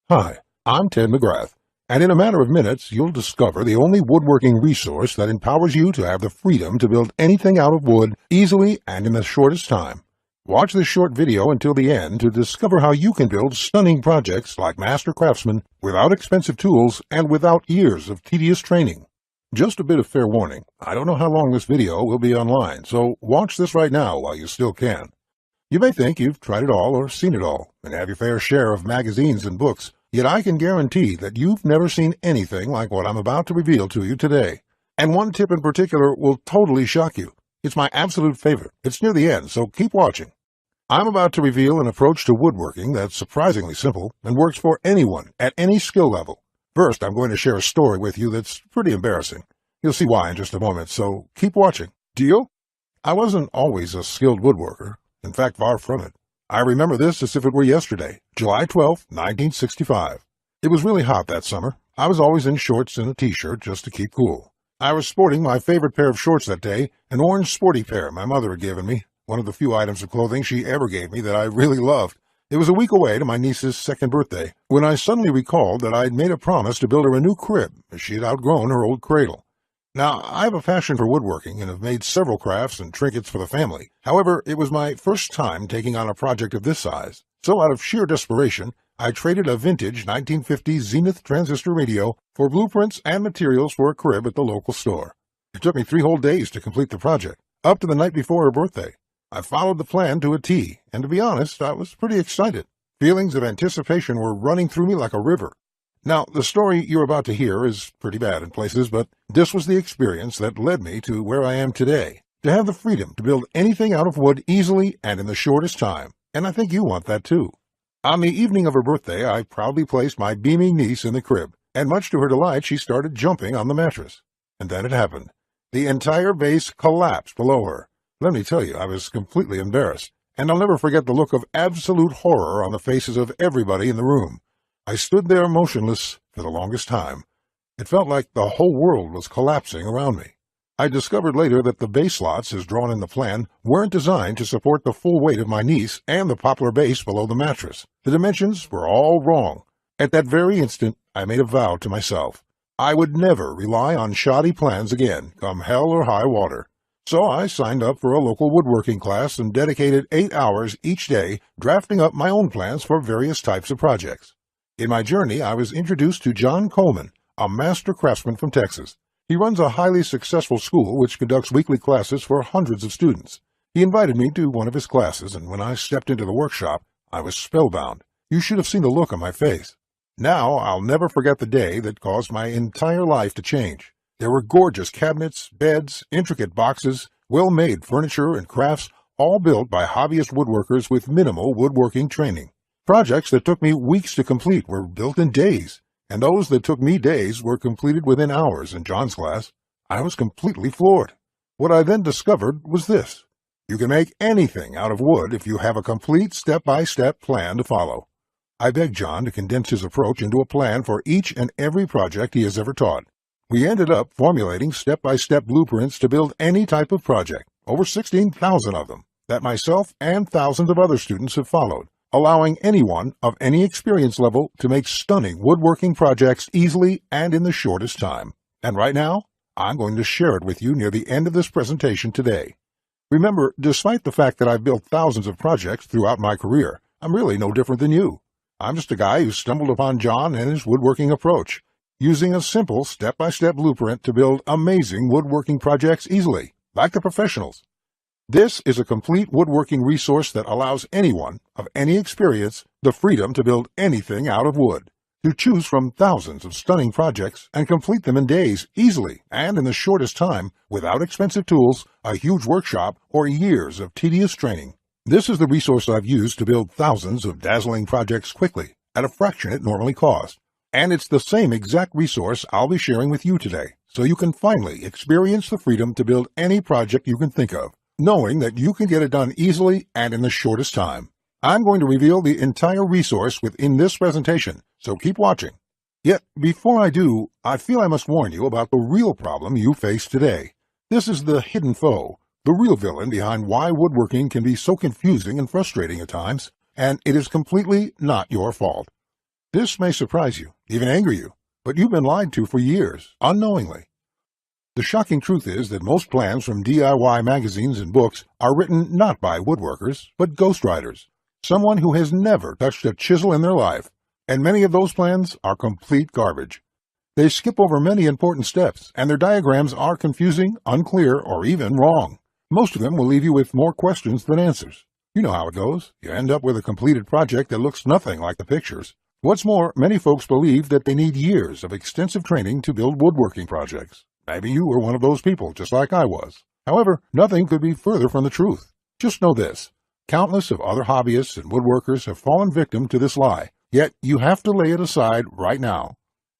Hi, I'm Ted McGrath, and in a matter of minutes, you'll discover the only woodworking resource that empowers you to have the freedom to build anything out of wood easily and in the shortest time. Watch this short video until the end to discover how you can build stunning projects like master craftsmen without expensive tools and without years of tedious training. Just a bit of fair warning, I don't know how long this video will be online, so watch this right now while you still can. You may think you've tried it all or seen it all, and have your fair share of magazines and books, yet I can guarantee that you've never seen anything like what I'm about to reveal to you today. And one tip in particular will totally shock you. It's my absolute favorite. It's near the end, so keep watching. I'm about to reveal an approach to woodworking that's surprisingly simple and works for anyone at any skill level. First, I'm going to share a story with you that's pretty embarrassing. You'll see why in just a moment, so keep watching. Deal? I wasn't always a skilled woodworker. In fact, far from it. I remember this as if it were yesterday, July 12, 1965. It was really hot that summer. I was always in shorts and a t-shirt just to keep cool. I was sporting my favorite pair of shorts that day, an orange sporty pair my mother had given me, one of the few items of clothing she ever gave me that I really loved. It was a week away to my niece's second birthday, when I suddenly recalled that I'd made a promise to build her a new crib, as she had outgrown her old cradle. Now, I have a passion for woodworking and have made several crafts and trinkets for the family. However, it was my first time taking on a project of this size, so out of sheer desperation, I traded a vintage 1950 Zenith transistor radio for blueprints and materials for a crib at the local store. It took me 3 whole days to complete the project, up to the night before her birthday. I followed the plan to a T, and to be honest, I was pretty excited. Feelings of anticipation were running through me like a river. Now, the story you're about to hear is pretty bad in places, but this was the experience that led me to where I am today, to have the freedom to build anything out of wood easily and in the shortest time, and I think you want that too. On the evening of her birthday, I proudly placed my beaming niece in the crib, and much to her delight, she started jumping on the mattress. And then it happened. The entire base collapsed below her. Let me tell you, I was completely embarrassed, and I'll never forget the look of absolute horror on the faces of everybody in the room. I stood there motionless for the longest time. It felt like the whole world was collapsing around me. I discovered later that the base slots, as drawn in the plan, weren't designed to support the full weight of my niece and the poplar base below the mattress. The dimensions were all wrong. At that very instant, I made a vow to myself. I would never rely on shoddy plans again, come hell or high water. So I signed up for a local woodworking class and dedicated 8 hours each day drafting up my own plans for various types of projects. In my journey, I was introduced to John Coleman, a master craftsman from Texas. He runs a highly successful school which conducts weekly classes for hundreds of students. He invited me to one of his classes, and when I stepped into the workshop, I was spellbound. You should have seen the look on my face. Now, I'll never forget the day that caused my entire life to change. There were gorgeous cabinets, beds, intricate boxes, well-made furniture and crafts, all built by hobbyist woodworkers with minimal woodworking training. Projects that took me weeks to complete were built in days, and those that took me days were completed within hours in John's class. I was completely floored. What I then discovered was this. You can make anything out of wood if you have a complete step-by-step plan to follow. I begged John to condense his approach into a plan for each and every project he has ever taught. We ended up formulating step-by-step blueprints to build any type of project, over 16,000 of them, that myself and thousands of other students have followed, allowing anyone of any experience level to make stunning woodworking projects easily and in the shortest time. And right now, I'm going to share it with you near the end of this presentation today. Remember, despite the fact that I've built thousands of projects throughout my career, I'm really no different than you. I'm just a guy who stumbled upon John and his woodworking approach, using a simple step-by-step blueprint to build amazing woodworking projects easily, like the professionals. This is a complete woodworking resource that allows anyone of any experience the freedom to build anything out of wood, to choose from thousands of stunning projects and complete them in days easily and in the shortest time without expensive tools, a huge workshop, or years of tedious training. This is the resource I've used to build thousands of dazzling projects quickly at a fraction it normally costs. And it's the same exact resource I'll be sharing with you today, so you can finally experience the freedom to build any project you can think of, knowing that you can get it done easily and in the shortest time. I'm going to reveal the entire resource within this presentation, so keep watching. Yet, before I do, I feel I must warn you about the real problem you face today. This is the hidden foe, the real villain behind why woodworking can be so confusing and frustrating at times, and it is completely not your fault. This may surprise you, even anger you, but you've been lied to for years, unknowingly. The shocking truth is that most plans from DIY magazines and books are written not by woodworkers, but ghostwriters, someone who has never touched a chisel in their life, and many of those plans are complete garbage. They skip over many important steps, and their diagrams are confusing, unclear, or even wrong. Most of them will leave you with more questions than answers. You know how it goes. You end up with a completed project that looks nothing like the pictures. What's more, many folks believe that they need years of extensive training to build woodworking projects. Maybe you were one of those people, just like I was. However, nothing could be further from the truth. Just know this. Countless of other hobbyists and woodworkers have fallen victim to this lie, yet you have to lay it aside right now.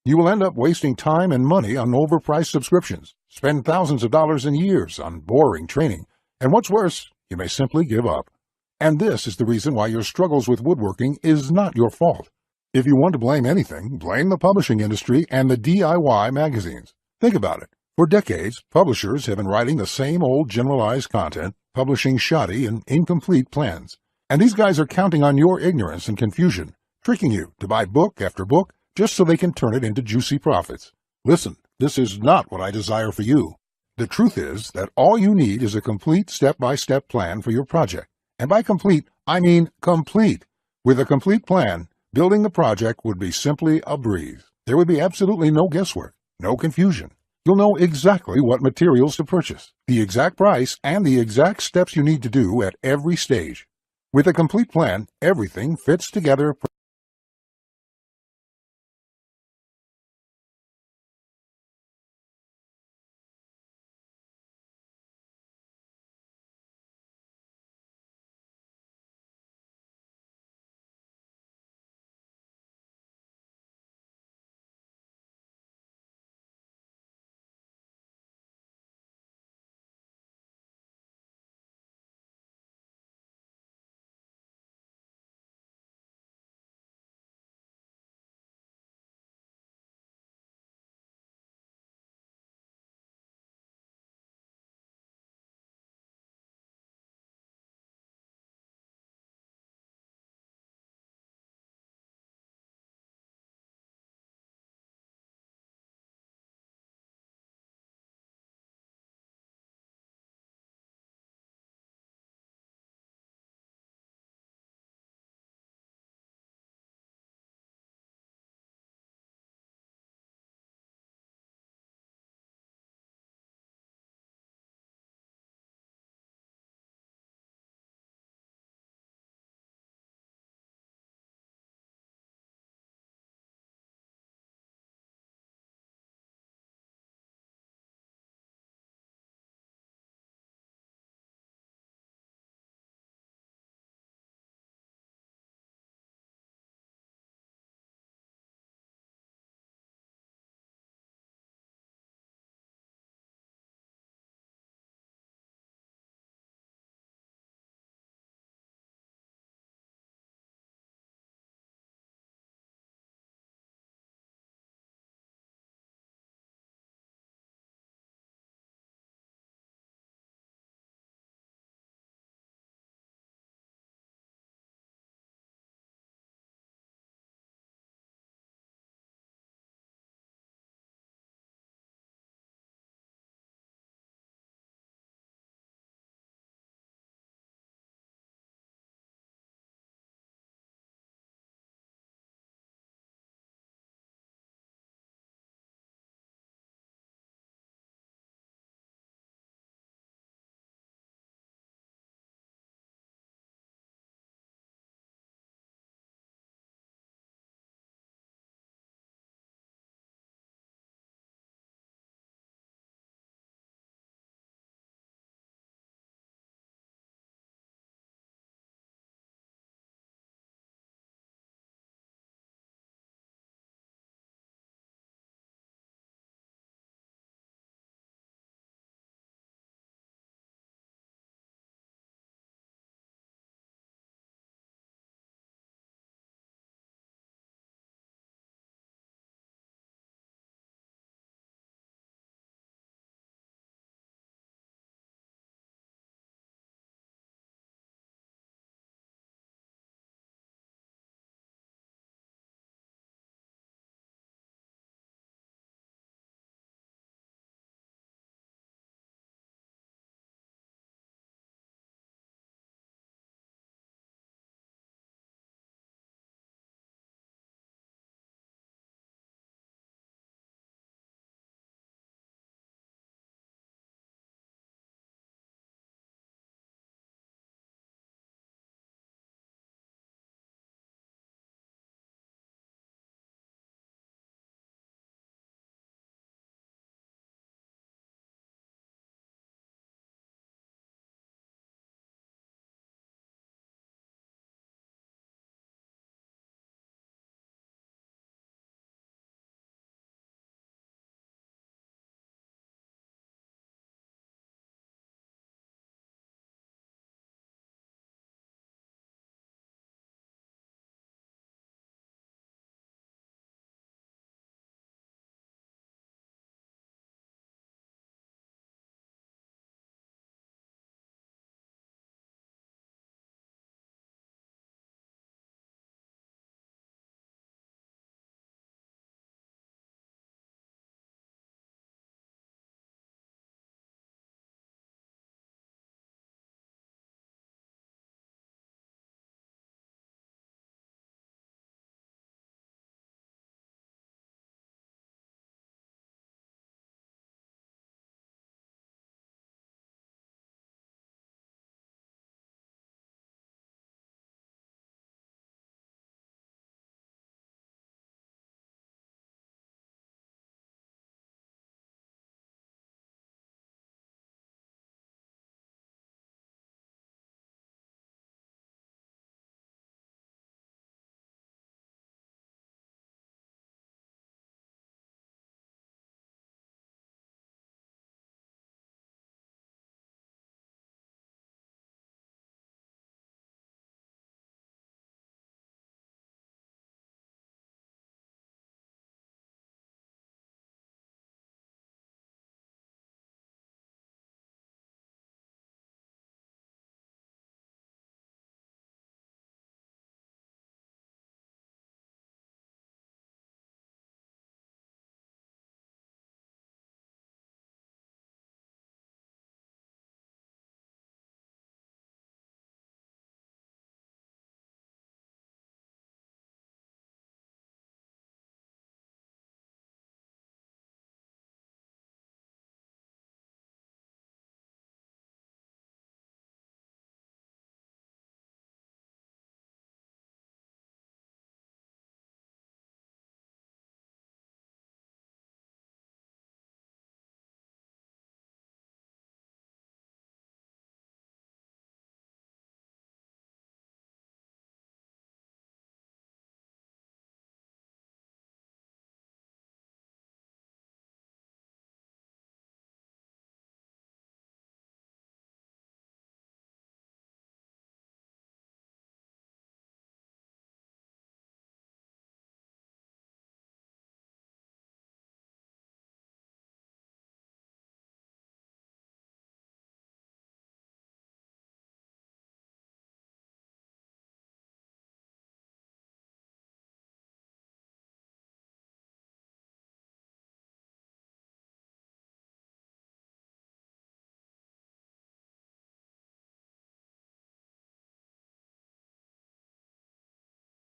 You will end up wasting time and money on overpriced subscriptions, spend thousands of dollars and years on boring training, and what's worse, you may simply give up. And this is the reason why your struggles with woodworking is not your fault. If you want to blame anything, blame the publishing industry and the DIY magazines. Think about it. For decades, publishers have been writing the same old generalized content, publishing shoddy and incomplete plans. And these guys are counting on your ignorance and confusion, tricking you to buy book after book just so they can turn it into juicy profits. Listen, this is not what I desire for you. The truth is that all you need is a complete step-by-step plan for your project. And by complete, I mean complete. With a complete plan, building the project would be simply a breeze. There would be absolutely no guesswork, no confusion. You'll know exactly what materials to purchase, the exact price, and the exact steps you need to do at every stage. With a complete plan, everything fits together